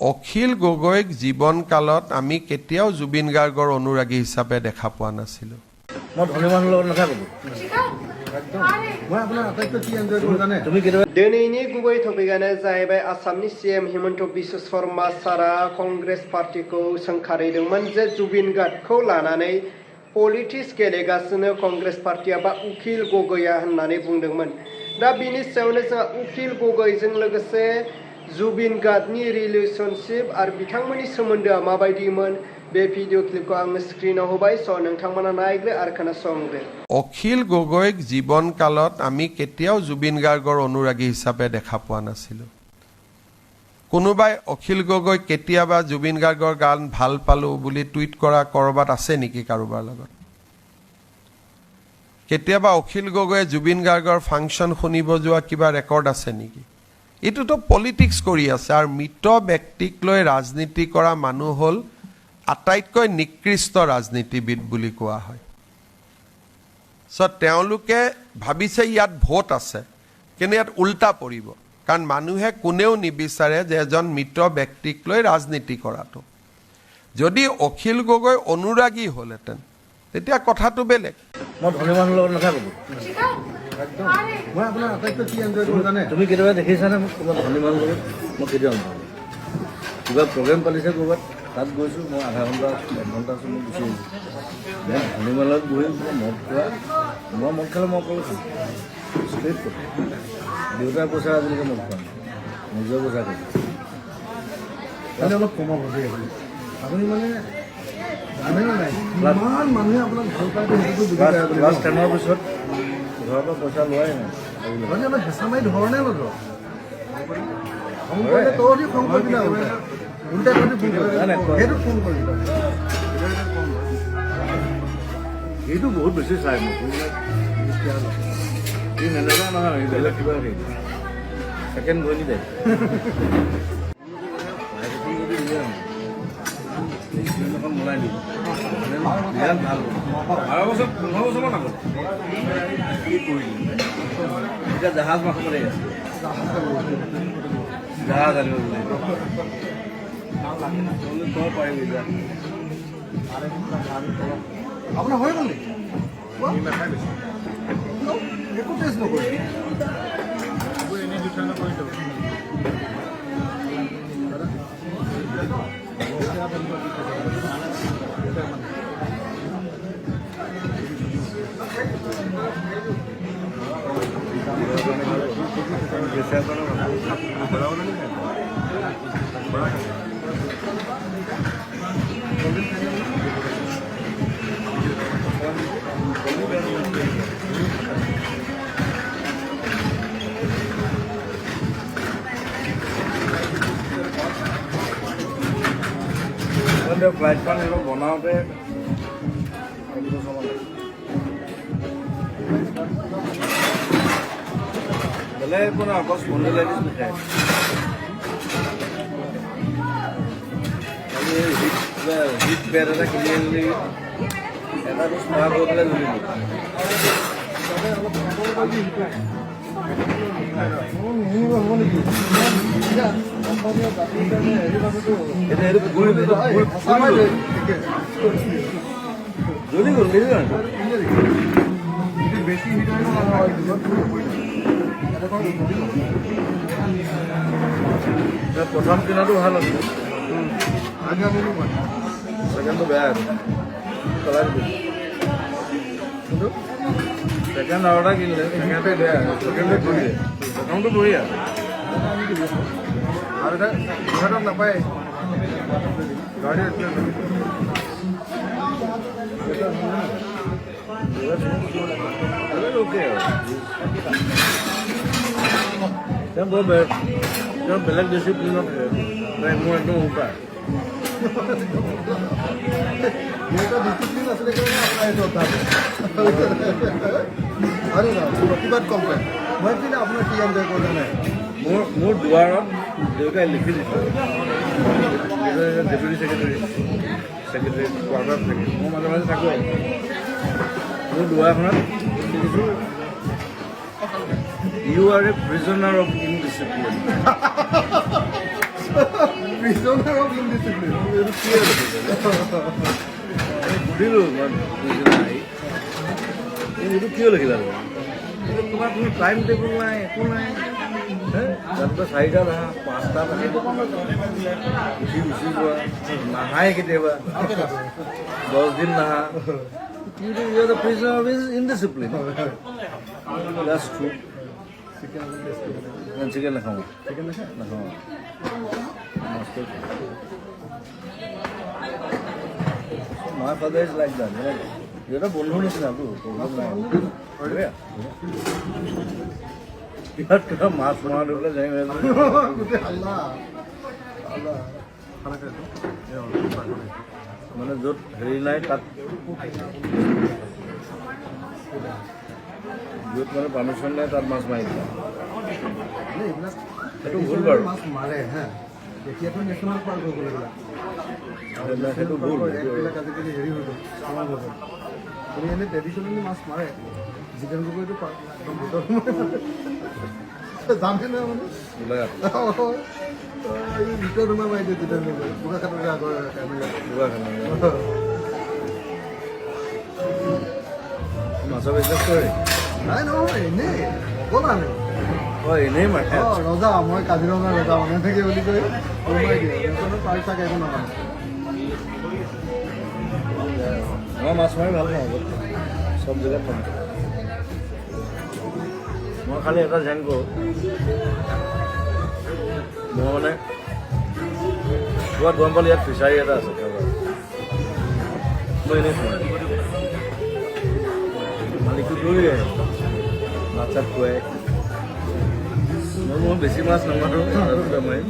অখিল গগৈক জীৱনকালত আমি কেতিয়াও জুবিন গাৰ্গৰ অনুৰাগী হিচাপে দেখা পোৱা নাছিলোঁ। মই ধনী মানুহৰ লগত নাথাকোঁ। दिनैनि गुबै टपिकआनो जाहैबाय आसामनि सीएम हिमन्त बिश्व शर्मा सारा कंग्रेस पार्टीखौ सोंखारिदोंमोन जे जुबिन गार्गखौ लानानै पलिटिक्स गेलेगासिनो कंग्रेस पार्टीया बा उखिल गगैया होननानै बुंदोंमोन। दा बिनि सायावनो जोंहा उखिल गगैजों लोगोसे जुबिन गार्गनि रिलेशनशिप आरो बिथांमोननि सोमोन्दोआ माबायदिमोन बे भिडिअ क्लिपखौ आङो स्क्रिनाव होबाय। स' नोंथांमोना नायग्रो आरो खोनासंग्रो। অখিল গগৈক জীৱনকালত আমি কেতিয়াও জুবিন গাৰ্গৰ অনুৰাগী হিচাপে দেখা পোৱা নাছিলোঁ। কোনোবাই অখিল গগৈক কেতিয়াবা জুবিন গাৰ্গৰ গান ভাল পালোঁ বুলি টুইট কৰা ক'ৰবাত আছে নেকি কাৰোবাৰ লগত? কেতিয়াবা অখিল গগৈয়ে জুবিন গাৰ্গৰ ফাংচন শুনিব যোৱা কিবা ৰেকৰ্ড আছে নেকি? এইটোতো পলিটিক্স কৰি আছে। আৰু মৃত ব্যক্তিক লৈ ৰাজনীতি কৰা মানুহ হ'ল আটাইতকৈ নিকৃষ্ট ৰাজনীতিবিদ বুলি কোৱা হয়। তেওঁলোকে ভাবিছে ইয়াত ভোট আছে, কিন্তু ইয়াত উল্টা পৰিব। কাৰণ মানুহে কোনেও নিবিচাৰে যে এজন মৃত ব্যক্তিক লৈ ৰাজনীতি কৰাটো। যদি অখিল গগৈ অনুৰাগী হ'লহেঁতেন তেতিয়া কথাটো বেলেগ। মই ধনী মানুহৰ লগত নাথাকোঁ। তুমি কেতিয়াবা দেখিছানে মোক ক'ৰবাত ধনী মানুহৰ লগত? মই কেতিয়াও নাথাকোঁ। কিবা প্ৰগ্ৰেম পাতিছে ক'ৰবাত, তাত গৈছোঁ, মই আধা ঘণ্টা 1 ঘণ্টা আছোঁ, মই গুচি আহিছোঁ। মই ধনী মানুহৰ লগত বহি মদ খোৱা, মই মদ খালে মই অকলে খাওঁ। ষ্ট্ৰেইট কথা। দেউতাৰ পইচা আজিলৈকে মদ খোৱা নাই, নিজৰ পইচা কৰিছোঁ। অলপ কমাব আপুনি মানে মানুহে আপোনাক ভাল পায়। ক্লাছ 10ৰ পিছত ঘৰৰ পৰা পইচা লোৱাই নাই। অলপ হেঁচা মাৰি ধৰণে নধৰ এইটো বহুত বেছি চাই মোক এই মেনেজাৰ নহয়, বেলেগ কিবা ছেকেণ্ড গৈ নিদিয়ে। মলাই দিব বিৰাট ভাল। 12 বছৰ 15 বছৰমান আগত কি কৰিলি? এতিয়া জাহাজ মাথা মাৰি আছে, জাহাজ আনিব লাগিব। তই পাৰিবি যা। আপোনাৰ হৈ গ'ল নেকি? একো টেষ্ট নকৰি এনেই দুটা নকৰি দিয়ক। ফ্লাইটখন এইটো বনাওঁতে বেলেগ একো নাই, অকল স্পন্ডিলাইটিছ বিষায়। হিট বেড এটা কিনি আনিলি, এটা ডোজ মৰা কৰি পেলাই ধৰিলোঁ। জ্বলি গ'ল বেছি প্ৰথম কিনাটো ভাল আছিল, ছেকেণ্ডটো বেয়া আছিল। চলাই দিবি কিন্তু ছেকেণ্ড আৰু এটা কিনিলে, ছেকেণ্ডটোৱে বেয়া, ছেকেণ্ডটোৱে বঢ়িয়া, প্ৰথমটো বঢ়িয়া। আৰু এটা ইহঁতক নাপায় গাড়ী বেলেগ ডিচিপ্লিনত মোৰ একদম উল্টা। প্ৰতিবাদ কমপ্লেইন মই কিন্তু আপোনাৰ কি এনজয় কৰা নাই। মোৰ দুৱাৰত দেউতাই লিখি দিছোঁ, ডেপুটি ছেক্ৰেটাৰী কোৱাৰ্টাৰত থাকে, মই মাজে মাজে থাকোঁ। মোৰ দুৱাৰখনত লিখিছোঁ, you are a prisoner of indiscipline. prisoner of indiscipline. সুধিলোঁ মই এইটো কিয় লিখিলা তোমাৰ কোনো টাইম টেবুল নাই একো নাই ৰাতিপুৱা 4টা নাহা 5টা নাহা উঠি গুচি যোৱা নাহাই কেতিয়াবা 10 দিন নাহা কিন্তু you are the prisoner of indiscipline that's true chicken নাখাওঁ নাখাওঁ My father is like that. You're a bondhu nisna tu. You have to mass mad hola jayenge. Allah. মানে য'ত হেৰি নাই তাত য'ত মানে পাৰ্মিশ্যন নাই তাত মাছ মাৰি দিয়া সেইটো ভুল বাৰু মাছ মাৰে হা এতিয়াতো নেশ্যনেল পাৰ্ক হৈ গ'ল সেইটো ভুল এইবিলাক আজিকালি হেৰি হৈ গ'ল আমাৰ হৈ গ'ল আপুনি এনেই ট্ৰেডিশ্যনেলি মাছ মাৰে জিতেন গগৈটো একদম ভিতৰত জানে নহয় মানে ওলাই এই ভিতৰত সোমাই মাৰি দিয়ে জিতেন গগৈ বোকাখাটতে আগৰ মাছৰ বিজনেছ কৰে নাই নহয় এনেই ক'লা নাই হয় এনেই মাৰে ৰজা মই কাজিৰঙা ৰজা মানে থাকে বুলি কৈ সোমাই দিয়ে সিহঁতৰ পাৰি থাকে একো নামানে মই মাছ মাৰি ভাল পাওঁ চব জেগাত পাম মই খালি এটা ধ্যান কৰোঁ মই মানে ক'ৰবাত গম পালোঁ ইয়াত ফিচাৰী এটা আছে মই এনেই সোমাই মালিকটো দৌৰি আহে মাছ চাত খুৱাই মই বেছি মাছ নামাৰোঁ মাৰিম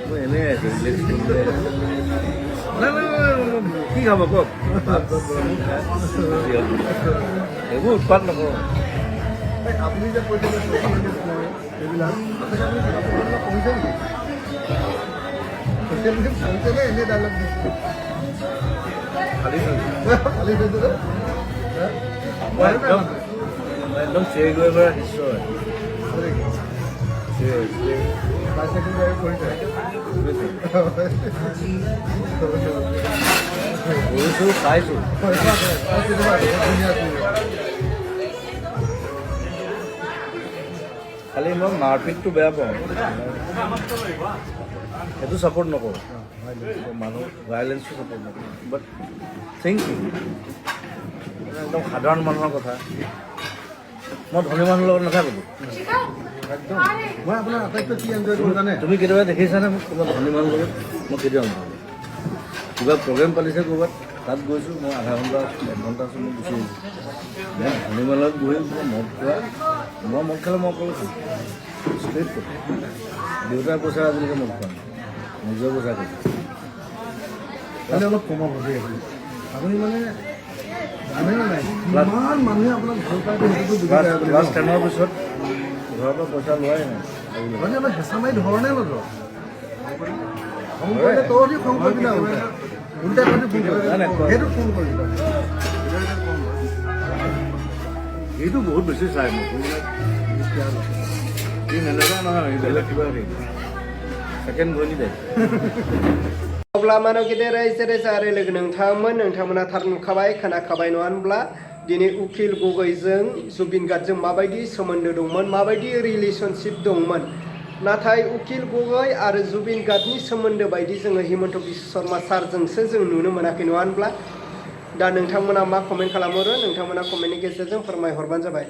মই এনেই আছোঁ ৰিলেক্স কৰি নাই কি খাব কওক এইবোৰ উৎপাত নকৰোঁ আপুনি যে কৈছে এইবিলাক পঢ়িছে নেকি ছ'চিয়েল মিডিয়াত পঢ়িছে নে এনেই ডাইলগ দিছে খালি খালি কৈছে মই একদম চেৰি গৈ পৰা শিষ্য হয় কৰিছোঁ চাইছোঁ খালি মই মাৰপিটটো বেয়া পাওঁ সেইটো ছাপৰ্ট নকৰোঁ মানুহ ভাইলেঞ্চটো ছাপৰ্ট নকৰোঁ বাট থিংকিং একদম সাধাৰণ মানুহৰ কথা মই ধনী মানুহৰ লগত নাথাকোঁ একদম মই আপোনাৰ আটাইতকৈ কি এনজয় কৰোঁ জানে তুমি কেতিয়াবা দেখিছানে মোক ক'ৰবাত ধনী মানুহৰ লগত মই কেতিয়াও নাথাকোঁ কিবা প্ৰগ্ৰেম পাতিছে ক'ৰবাত তাত গৈছোঁ মই আধা ঘণ্টা 1 ঘণ্টা আছোঁ মই গুচি আহিছোঁ মই ধনী মানুহৰ লগত বহি মদ খোৱা মই মদ খালে মই অকলে খাওঁ ষ্ট্ৰেইট কথা দেউতাৰ পইচা আজিলৈকে মদ খোৱা নাই নিজৰ পইচা খাইছোঁ মানে অলপ কমাব দেই আপুনি মানে জানেনে নাই ইমান মানুহে আপোনাক ভাল পায় সেইটোতো বুজি পায় আপুনি ক্লাছ 10ৰ পিছত ঘৰৰ পৰা পইচা লোৱাই নাই মানে অলপ হেঁচা মাৰি ধৰণে নধৰ খং কৰিলে তহঁতি খং কৰিবি না উল্টা কৰি ফোন কৰিবি সেইটো ফোন কৰিবি এইটো বহুত বেছি চাই মোক ই নেনেকুৱা নহয় বেলেগ কিবা হেৰি ছেকেণ্ড গৈ নিদিয়ে अब्ला मानव गेदेर रायजो राजा आरो लोगो नोंथांमोना थार नुखाबाय खोनाखाबाय नङा होनब्ला दिनै उकिल गगैजों जुबिन गार्गजों माबायदि सोमोन्दो दंमोन माबायदि रिलेशनशिप दंमोन नाथाय उकिल गगै आरो जुबिन गार्गनि सोमोन्दो बायदि जोङो हिमन्त बिश्व शर्मा सारजोंसो जों नुनो मोनाखै नङा होनब्ला दा नोंथांमोना मा कमेन्ट खालामहरो नोंथांमोना कमेन्टनि गेजेरजों फोरमायहरबानो जाबाय।